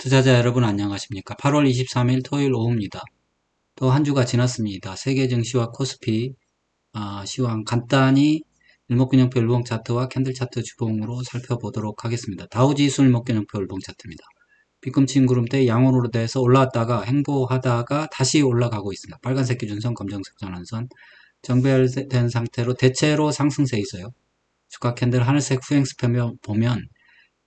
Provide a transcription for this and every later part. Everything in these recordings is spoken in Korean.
투자자 여러분 안녕하십니까? 8월 23일 토요일 오후입니다. 또 한 주가 지났습니다. 세계 증시와 코스피 시황 간단히 일목균형표 일봉 차트와 캔들 차트 주봉으로 살펴보도록 하겠습니다. 다우지수 일목균형표 일봉 차트입니다. 빗금친 구름대 양호로 돼서 올라왔다가 횡보하다가 다시 올라가고 있습니다. 빨간색 기준선, 검정색 전환선 정배열된 상태로 대체로 상승세 있어요. 주가 캔들 하늘색 후행 스팸 보면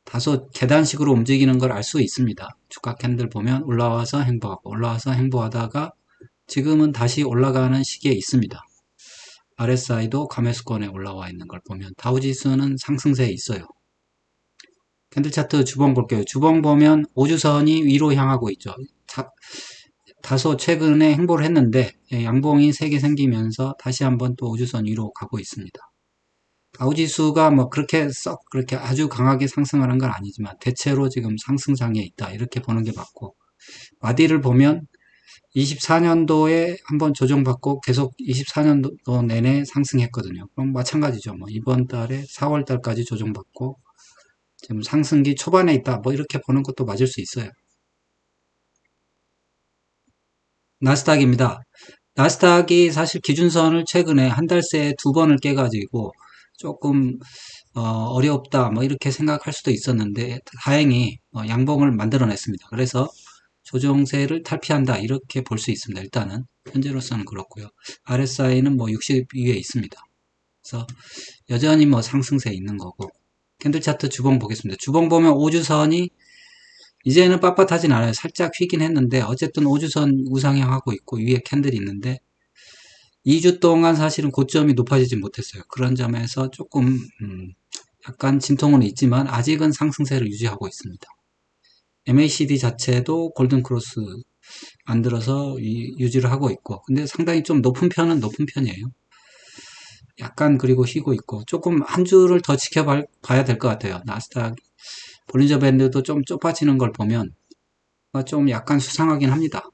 다소 계단식으로 움직이는 걸 알 수 있습니다. 주가 캔들 보면 올라와서 횡보하고 올라와서 횡보하다가 지금은 다시 올라가는 시기에 있습니다. RSI도 감매수권에 올라와 있는 걸 보면 다우지수는 상승세에 있어요. 캔들 차트 주봉 볼게요. 주봉 보면 5주선이 위로 향하고 있죠. 다소 최근에 횡보를 했는데 양봉이 3개 생기면서 다시 한번 또 5주선 위로 가고 있습니다. 다우지수가 뭐 그렇게 아주 강하게 상승하는 건 아니지만 대체로 지금 상승장에 있다 이렇게 보는 게 맞고, 마디를 보면 24년도에 한번 조정받고 계속 24년도 내내 상승했거든요. 그럼 마찬가지죠. 뭐 이번 달에 4월 달까지 조정받고 지금 상승기 초반에 있다 뭐 이렇게 보는 것도 맞을 수 있어요. 나스닥입니다. 나스닥이 사실 기준선을 최근에 한 달 새에 2번을 깨가지고 조금 어렵다 뭐 이렇게 생각할 수도 있었는데 다행히 양봉을 만들어냈습니다. 그래서 조정세를 탈피한다 이렇게 볼 수 있습니다. 일단은 현재로서는 그렇고요. RSI는 뭐 60 위에 있습니다. 그래서 여전히 뭐 상승세 있는 거고, 캔들 차트 주봉 보겠습니다. 주봉 보면 5주선이 이제는 빳빳하진 않아요. 살짝 휘긴 했는데 어쨌든 5주선 우상향하고 있고 위에 캔들이 있는데 2주 동안 사실은 고점이 높아지지 못했어요. 그런 점에서 조금 약간 진통은 있지만 아직은 상승세를 유지하고 있습니다. MACD 자체도 골든크로스 만들어서 유지를 하고 있고, 근데 상당히 좀 높은 편은 높은 편이에요. 약간 그리고 쉬고 있고 조금 한 주를 더 지켜봐야 될 것 같아요. 나스닥 볼린저 밴드도 좀 좁아지는 걸 보면 좀 약간 수상하긴 합니다.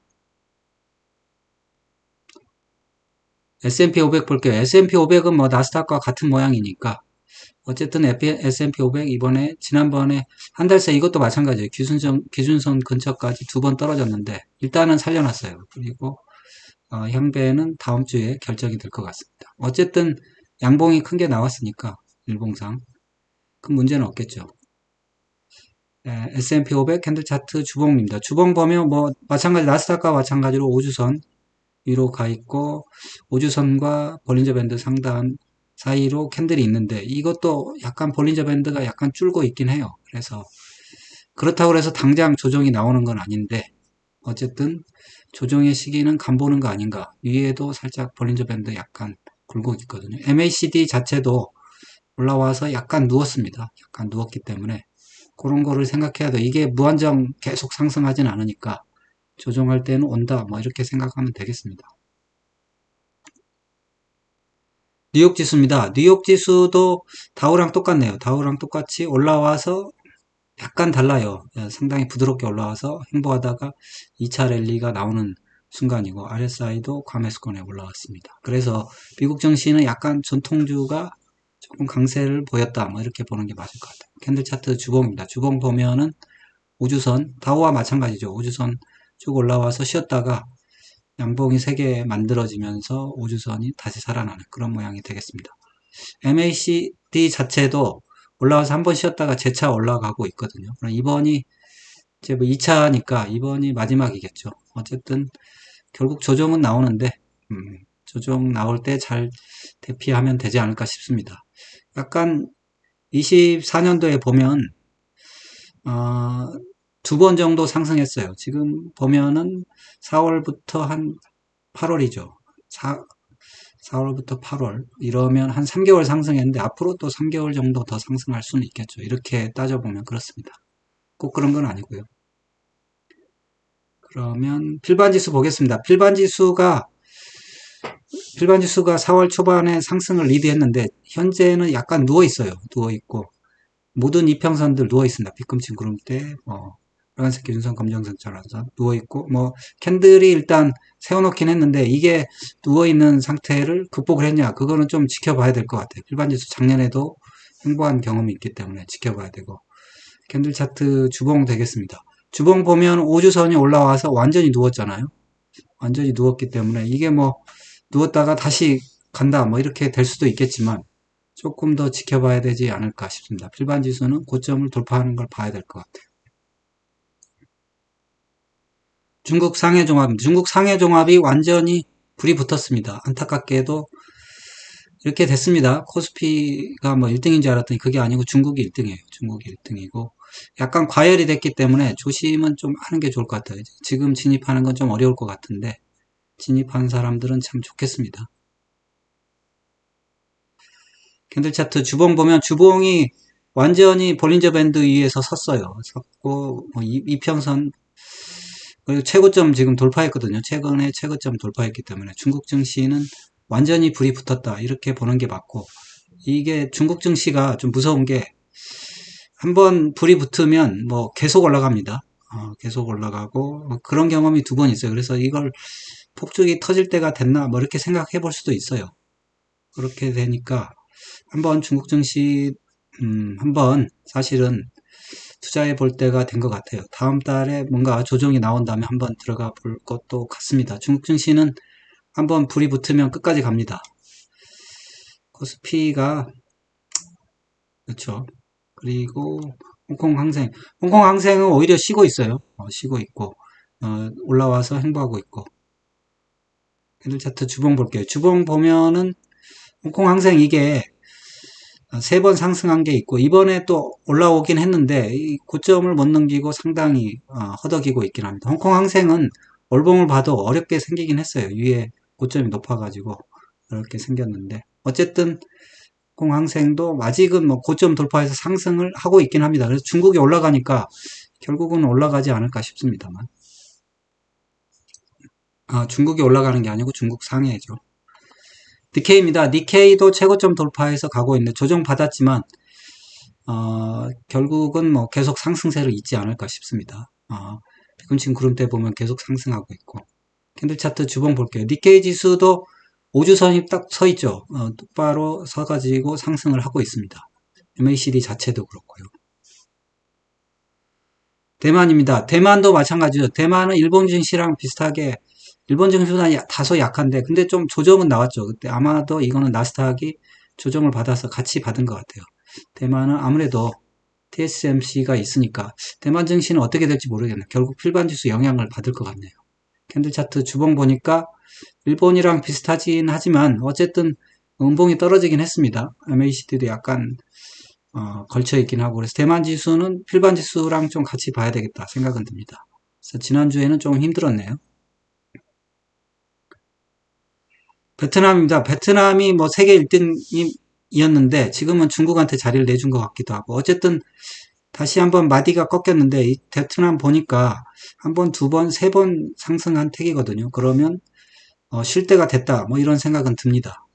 S&P 500 볼게요. S&P 500은 뭐 나스닥과 같은 모양이니까 어쨌든 S&P 500 이번에 지난번에 한 달 새 이것도 마찬가지예요. 기준선 근처까지 2번 떨어졌는데 일단은 살려놨어요. 그리고 향배는 다음 주에 결정이 될 것 같습니다. 어쨌든 양봉이 큰 게 나왔으니까 일봉상 큰 문제는 없겠죠. S&P 500 캔들 차트 주봉입니다. 주봉 보면 뭐 마찬가지 나스닥과 마찬가지로 5주선 위로 가 있고 5주선과 볼린저 밴드 상단 사이로 캔들이 있는데 이것도 약간 볼린저 밴드가 약간 줄고 있긴 해요. 그래서 그렇다고 해서 당장 조정이 나오는 건 아닌데 어쨌든 조정의 시기는 간보는 거 아닌가. 위에도 살짝 볼린저 밴드 약간 굴고 있거든요. MACD 자체도 올라와서 약간 누웠습니다. 약간 누웠기 때문에 그런 거를 생각해야 돼. 이게 무한정 계속 상승하진 않으니까 조정할 때는 온다 뭐 이렇게 생각하면 되겠습니다. 뉴욕 지수입니다. 뉴욕 지수도 다우랑 똑같네요. 다우랑 똑같이 올라와서 약간 달라요. 상당히 부드럽게 올라와서 횡보하다가 2차 랠리가 나오는 순간이고, RSI도 과매수권에 올라왔습니다. 그래서 미국 증시는 약간 전통주가 조금 강세를 보였다 뭐 이렇게 보는 게 맞을 것 같아요. 캔들 차트 주봉입니다. 주봉 보면은 5주선 다우와 마찬가지죠. 5주선 쭉 올라와서 쉬었다가 양봉이 3개 만들어지면서 5주선이 다시 살아나는 그런 모양이 되겠습니다. MACD 자체도 올라와서 한번 쉬었다가 재차 올라가고 있거든요. 그럼 이번이 이제 뭐 2차니까 이번이 마지막이겠죠. 어쨌든 결국 조정은 나오는데 조정 나올 때 잘 대피하면 되지 않을까 싶습니다. 약간 24년도에 보면 2번 정도 상승했어요. 지금 보면은 4월부터 한 8월이죠. 4월부터 8월 이러면 한 3개월 상승했는데 앞으로 또 3개월 정도 더 상승할 수는 있겠죠. 이렇게 따져보면 그렇습니다. 꼭 그런 건 아니고요. 그러면 필반지수 보겠습니다. 필반지수가 4월 초반에 상승을 리드했는데 현재는 약간 누워 있어요. 누워 있고 모든 이평선들 누워 있습니다. 빗금친 구름대, 빨간색 기준선, 검정색 전환선 누워 있고 캔들이 일단 세워놓긴 했는데 이게 누워 있는 상태를 극복을 했냐 그거는 좀 지켜봐야 될 것 같아요. 필반지수 작년에도 횡보한 경험이 있기 때문에 지켜봐야 되고, 캔들 차트 주봉 되겠습니다. 주봉 보면 5주선이 올라와서 완전히 누웠잖아요. 완전히 누웠기 때문에 이게 뭐 누웠다가 다시 간다 뭐 이렇게 될 수도 있겠지만 조금 더 지켜봐야 되지 않을까 싶습니다. 필반 지수는 고점을 돌파하는 걸 봐야 될 것 같아요. 중국 상해종합입니다. 중국 상해종합이 완전히 불이 붙었습니다. 안타깝게도 이렇게 됐습니다. 코스피가 뭐 1등인 줄 알았더니 그게 아니고 중국이 1등이에요. 중국이 1등이고 약간 과열이 됐기 때문에 조심은 좀 하는 게 좋을 것 같아요. 지금 진입하는 건 좀 어려울 것 같은데 진입한 사람들은 참 좋겠습니다. 캔들 차트 주봉 보면 주봉이 완전히 볼린저 밴드 위에서 섰어요. 섰고 뭐 이평선 그리고 최고점 지금 돌파했거든요. 최근에 최고점 돌파했기 때문에 중국 증시는 완전히 불이 붙었다 이렇게 보는 게 맞고 이게 중국 증시가 좀 무서운 게 한번 불이 붙으면 뭐 계속 올라갑니다. 계속 올라가고 뭐 그런 경험이 두 번 있어요. 그래서 이걸 폭죽이 터질 때가 됐나 뭐 이렇게 생각해 볼 수도 있어요. 그렇게 되니까 한번 중국 증시 한번 사실은 투자해 볼 때가 된 것 같아요. 다음 달에 뭔가 조정이 나온다면 한번 들어가 볼 것도 같습니다. 중국 증시는 한번 불이 붙으면 끝까지 갑니다. 코스피가 그렇죠. 그리고 홍콩 항생은 오히려 쉬고 있어요. 쉬고 있고 올라와서 횡보하고 있고 캔들 차트 주봉 볼게요. 주봉 보면은 홍콩 항생 이게 세 번 상승한 게 있고 이번에 또 올라오긴 했는데 이 고점을 못 넘기고 상당히 허덕이고 있긴 합니다. 홍콩 항생은 월봉을 봐도 어렵게 생기긴 했어요. 위에 고점이 높아가지고 이렇게 생겼는데 어쨌든 홍콩 항생도 아직은 뭐 고점 돌파해서 상승을 하고 있긴 합니다. 그래서 중국이 올라가니까 결국은 올라가지 않을까 싶습니다만 중국이 올라가는 게 아니고 중국 상해죠. 니케이입니다. 니케이도 최고점 돌파해서 가고 있는데 조정받았지만 결국은 뭐 계속 상승세를 잇지 않을까 싶습니다. 비금층 구름대 보면 계속 상승하고 있고 캔들 차트 주봉 볼게요. 니케이 지수도 5주선이 딱 서 있죠. 똑바로 서가지고 상승을 하고 있습니다. MACD 자체도 그렇고요. 대만입니다. 대만도 마찬가지죠. 대만은 일본 증시랑 비슷하게 일본 증시보다 다소 약한데 근데 좀 조정은 나왔죠. 그때 아마도 이거는 나스닥이 조정을 받아서 같이 받은 것 같아요. 대만은 아무래도 TSMC가 있으니까 대만 증시는 어떻게 될지 모르겠네요. 결국 필반지수 영향을 받을 것 같네요. 캔들 차트 주봉 보니까 일본이랑 비슷하긴 하지만 어쨌든 음봉이 떨어지긴 했습니다. MACD도 약간 걸쳐 있긴 하고 그래서 대만 지수는 필반 지수랑 좀 같이 봐야 되겠다 생각은 듭니다. 그래서 지난주에는 좀 힘들었네요. 베트남입니다. 베트남이 뭐 세계 1등이었는데 지금은 중국한테 자리를 내준 것 같기도 하고 어쨌든 다시 한번 마디가 꺾였는데 이 베트남 보니까 한 번, 두 번, 세 번 상승한 택이거든요. 그러면 쉴 때가 됐다 뭐 이런 생각은 듭니다.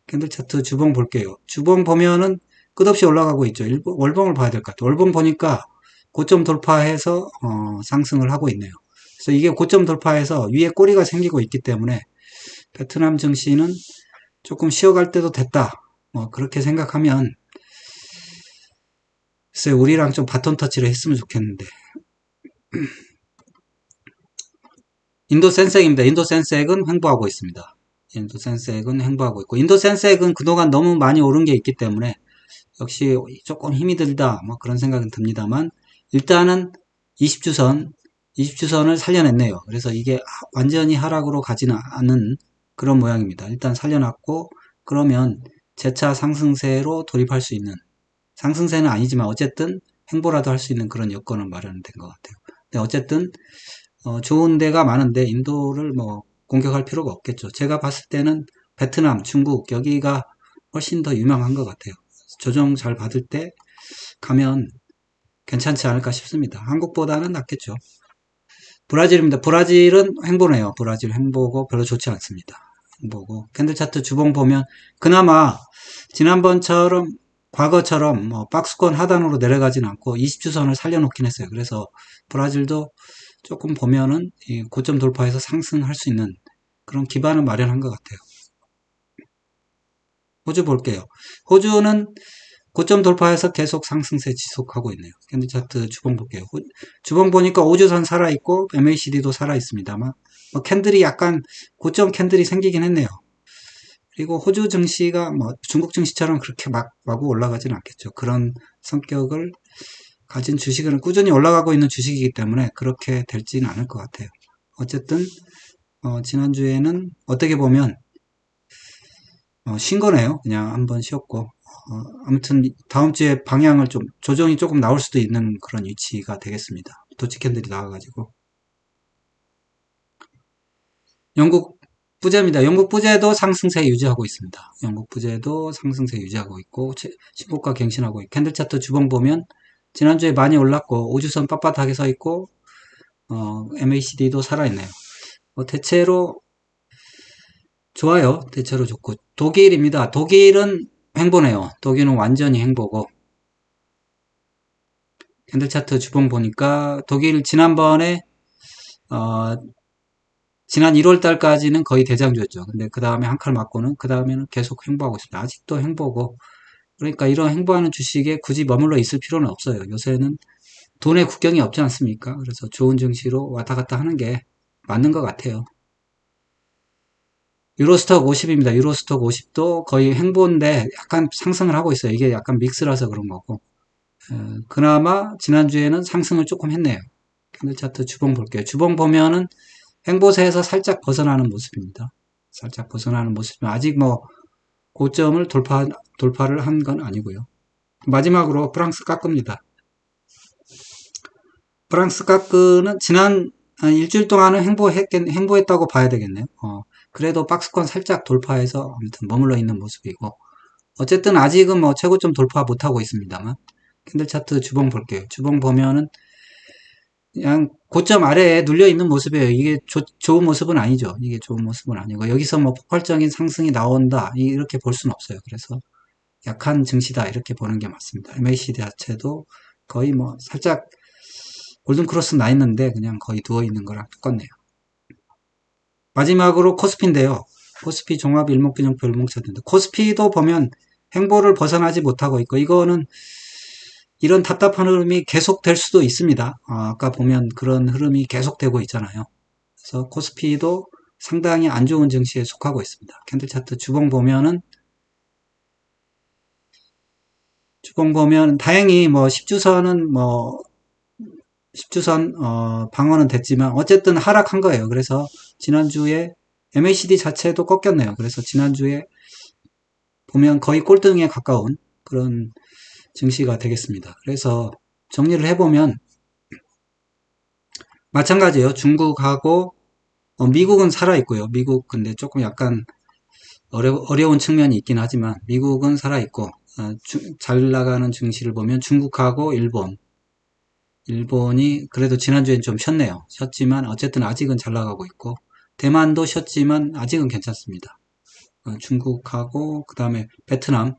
캔들 차트 주봉 볼게요. 주봉 보면은 끝없이 올라가고 있죠. 월봉을 봐야 될 것 같아요. 월봉 보니까 고점 돌파해서 상승을 하고 있네요. 그래서 이게 고점 돌파해서 위에 꼬리가 생기고 있기 때문에 베트남 증시는 조금 쉬어갈 때도 됐다. 뭐 그렇게 생각하면 글쎄 우리랑 좀 바톤 터치를 했으면 좋겠는데 인도 센섹입니다. 인도 센섹은 횡보하고 있습니다. 인도 센섹은 횡보하고 있고 인도 센섹은 그동안 너무 많이 오른 게 있기 때문에 역시 조금 힘이 들다 뭐 그런 생각은 듭니다만 일단은 20주선 20주선을 살려냈네요. 그래서 이게 완전히 하락으로 가지는 않은 그런 모양입니다. 일단 살려놨고 그러면 재차 상승세로 돌입할 수 있는 상승세는 아니지만 어쨌든 횡보라도 할 수 있는 그런 여건은 마련된 것 같아요. 근데 어쨌든 좋은 데가 많은데 인도를 뭐 공격할 필요가 없겠죠. 제가 봤을 때는 베트남, 중국 여기가 훨씬 더 유명한 것 같아요. 조정 잘 받을 때 가면 괜찮지 않을까 싶습니다. 한국보다는 낫겠죠. 브라질입니다. 브라질은 횡보네요. 브라질 횡보고 별로 좋지 않습니다. 횡보고 캔들 차트 주봉 보면 그나마 지난번처럼 과거처럼 뭐 박스권 하단으로 내려가진 않고 20주선을 살려놓긴 했어요. 그래서 브라질도 조금 보면은 고점 돌파해서 상승할 수 있는 그런 기반을 마련한 것 같아요. 호주 볼게요. 호주는 고점 돌파해서 계속 상승세 지속하고 있네요. 캔들 차트 주봉 볼게요. 주봉 보니까 오주선 살아있고 MACD도 살아있습니다만 뭐 캔들이 약간 고점 캔들이 생기긴 했네요. 그리고 호주 증시가 뭐 중국 증시처럼 그렇게 막 마구 올라가지는 않겠죠. 그런 성격을 가진 주식은 꾸준히 올라가고 있는 주식이기 때문에 그렇게 될지는 않을 것 같아요. 어쨌든 지난주에는 어떻게 보면 쉰 거네요. 그냥 한번 쉬었고 아무튼 다음 주에 방향을 좀 조정이 조금 나올 수도 있는 그런 위치가 되겠습니다. 도치 캔들이 나와가지고 영국 부재입니다. 영국 부재도 상승세 유지하고 있습니다. 영국 부재도 상승세 유지하고 있고 신고가 갱신하고 있고 캔들 차트 주봉 보면 지난주에 많이 올랐고 오주선 빳빳하게 서 있고 MACD도 살아있네요. 대체로 좋아요. 대체로 좋고 독일입니다. 독일은 횡보네요. 독일은 완전히 횡보고 캔들 차트 주봉 보니까 독일 지난번에 지난 1월 달까지는 거의 대장주였죠. 근데 그 다음에 한 칼 맞고는 그 다음에는 계속 횡보하고 있습니다. 아직도 횡보고 그러니까 이런 횡보하는 주식에 굳이 머물러 있을 필요는 없어요. 요새는 돈의 국경이 없지 않습니까? 그래서 좋은 증시로 왔다 갔다 하는 게 맞는 것 같아요. 유로스톡 50입니다. 유로스톡 50도 거의 횡보인데 약간 상승을 하고 있어요. 이게 약간 믹스라서 그런 거고. 그나마 지난주에는 상승을 조금 했네요. 캔들 차트 주봉 볼게요. 주봉 보면은 횡보세에서 살짝 벗어나는 모습입니다. 살짝 벗어나는 모습이면 아직 뭐 고점을 돌파를 한 건 아니고요. 마지막으로 프랑스 까끄입니다. 프랑스 까끄는 지난 일주일 동안은 횡보했다고 봐야 되겠네요. 그래도 박스권 살짝 돌파해서 아무튼 머물러 있는 모습이고 어쨌든 아직은 뭐 최고점 돌파 못하고 있습니다만 캔들 차트 주봉 볼게요. 주봉 보면은 그냥 고점 아래에 눌려 있는 모습이에요. 이게 좋은 모습은 아니죠. 이게 좋은 모습은 아니고 여기서 뭐 폭발적인 상승이 나온다 이렇게 볼 수는 없어요. 그래서 약한 증시다 이렇게 보는 게 맞습니다. MACD 자체도 거의 뭐 살짝 골든크로스 나 있는데 그냥 거의 누워 있는 거랑 똑같네요. 마지막으로 코스피인데요. 코스피 종합 일목균형표 일목차트인데 코스피도 보면 횡보를 벗어나지 못하고 있고 이거는 이런 답답한 흐름이 계속될 수도 있습니다. 아까 보면 그런 흐름이 계속되고 있잖아요. 그래서 코스피도 상당히 안 좋은 증시에 속하고 있습니다. 캔들 차트 주봉 보면은 다행히 뭐 10주선은 뭐 10주선 방어는 됐지만 어쨌든 하락한 거예요. 그래서 지난주에 MACD 자체도 꺾였네요. 그래서 지난주에 보면 거의 꼴등에 가까운 그런 증시가 되겠습니다. 그래서 정리를 해보면 마찬가지예요. 중국하고 미국은 살아있고요. 미국 근데 조금 약간 어려운 측면이 있긴 하지만 미국은 살아있고 잘 나가는 증시를 보면 중국하고 일본이 그래도 지난주엔 좀 쉬었네요. 쉬었지만 어쨌든 아직은 잘 나가고 있고 대만도 쉬었지만 아직은 괜찮습니다. 중국하고 그 다음에 베트남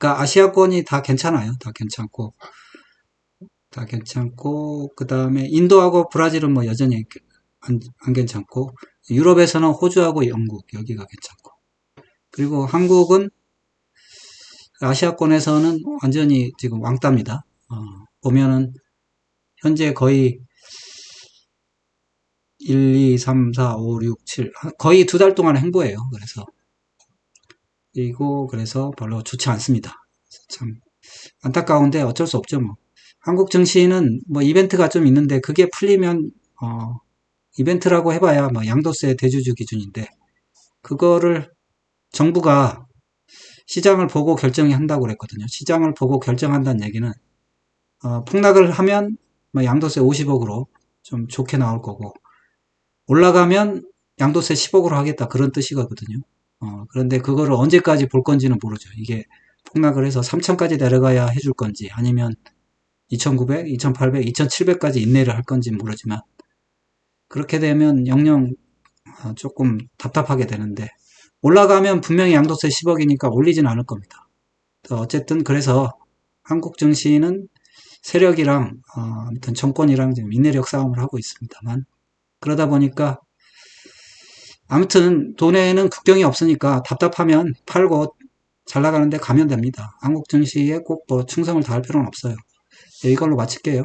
그러니까 아시아권이 다 괜찮아요. 다 괜찮고 그 다음에 인도하고 브라질은 뭐 여전히 안 괜찮고 유럽에서는 호주하고 영국 여기가 괜찮고 그리고 한국은 아시아권에서는 완전히 지금 왕따입니다. 보면은 현재 거의 1, 2, 3, 4, 5, 6, 7 거의 2달 동안 횡보해요. 그래서 별로 좋지 않습니다. 참 안타까운데 어쩔 수 없죠 뭐. 한국 증시는 뭐 이벤트가 좀 있는데 그게 풀리면 이벤트라고 해봐야 뭐 양도세 대주주 기준인데 그거를 정부가 시장을 보고 결정한다고 그랬거든요. 시장을 보고 결정한다는 얘기는 폭락을 하면 뭐 양도세 50억으로 좀 좋게 나올 거고 올라가면 양도세 10억으로 하겠다 그런 뜻이거든요. 그런데 그거를 언제까지 볼 건지는 모르죠. 이게 폭락을 해서 3천까지 내려가야 해줄 건지 아니면 2,900, 2,800, 2,700까지 인내를 할 건지 모르지만 그렇게 되면 영영 조금 답답하게 되는데 올라가면 분명히 양도세 10억이니까 올리진 않을 겁니다. 어쨌든 그래서 한국 증시는 세력이랑 아무튼 정권이랑 지금 인내력 싸움을 하고 있습니다만 그러다 보니까 아무튼 돈에는 국경이 없으니까 답답하면 팔고 잘 나가는데 가면 됩니다. 한국 증시에 꼭 뭐 충성을 다할 필요는 없어요. 네, 이걸로 마칠게요.